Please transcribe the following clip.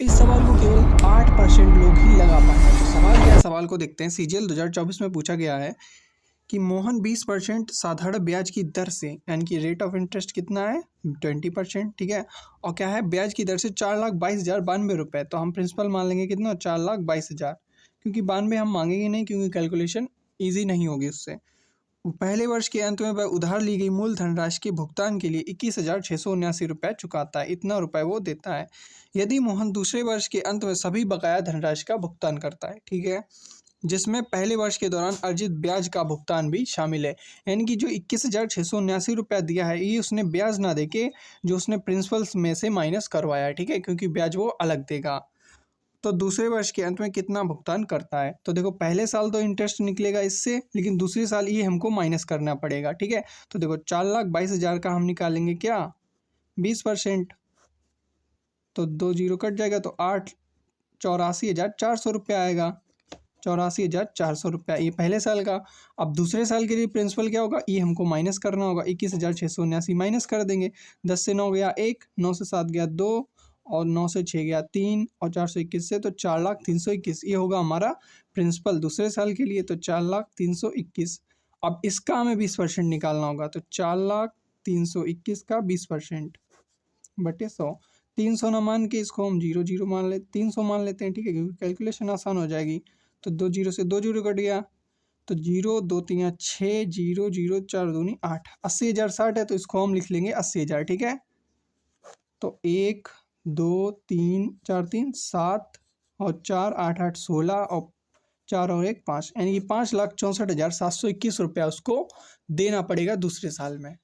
इस सवाल को केवल 8% लोग ही लगा पाएंगे। तो सवाल क्या है, सवाल को देखते हैं। सीजीएल 2024 में पूछा गया है कि मोहन 20% साधारण ब्याज की दर से, यानी कि रेट ऑफ इंटरेस्ट कितना है 20%, ठीक है। और क्या है, ब्याज की दर से 4,22,092 तो हम प्रिंसिपल मान लेंगे कितना, 4,22,000, क्योंकि 92 हम मांगेंगे नहीं, क्योंकि कैलकुलेशन ईजी नहीं होगी उससे। पहले वर्ष के अंत में वह उधार ली गई मूल धनराशि के भुगतान के लिए 21,679 रुपये चुकाता है, इतना रुपए वो देता है यदि मोहन दूसरे वर्ष के अंत में सभी बकाया धनराशि का भुगतान करता है, ठीक है, जिसमें पहले वर्ष के दौरान अर्जित ब्याज का भुगतान भी शामिल है। यानी कि जो 21,679 रुपया दिया है, ये उसने ब्याज ना देके जो उसने प्रिंसिपल्स में से माइनस करवाया है, ठीक है, क्योंकि ब्याज वो अलग देगा। तो दूसरे वर्ष के अंत में कितना भुगतान करता है, तो देखो पहले साल तो इंटरेस्ट निकलेगा इससे, लेकिन दूसरे साल ये हमको माइनस करना पड़ेगा, ठीक है। तो देखो 4,22,000 का हम निकालेंगे क्या, 20%, तो 2 जीरो कट जाएगा, तो 84,400 रुपया आएगा। 84,400 रुपया ये पहले साल का। अब दूसरे साल के लिए प्रिंसिपल क्या होगा, ये हमको माइनस करना होगा। 21,679 माइनस कर देंगे, 10 से 9 गया 1, 9 से 7 गया 2, और 9 से 6 गया 3, और 421 से, तो 4,03,21 ये होगा हमारा प्रिंसिपल दूसरे साल के लिए। तो 4,03,21। अब इसका हमें 20% निकालना होगा, तो 4,03,21 का 20% बटे 100। 300 ना मान के इसको हम 0 मान ले 300 मान लेते हैं, ठीक है, क्योंकि कैलकुलेशन आसान हो जाएगी। तो 2 जीरो से 2 जीरो कट गया, तो 0 2 3 6, 0 0 4 दूनी 8, 80,060 है, तो इसको हम लिख लेंगे 80,000, ठीक है। तो 1 2 3 4 3 7 और 4 8 8 16 और 4 और 1 5, यानी कि 5,64,721 रुपया उसको देना पड़ेगा दूसरे साल में।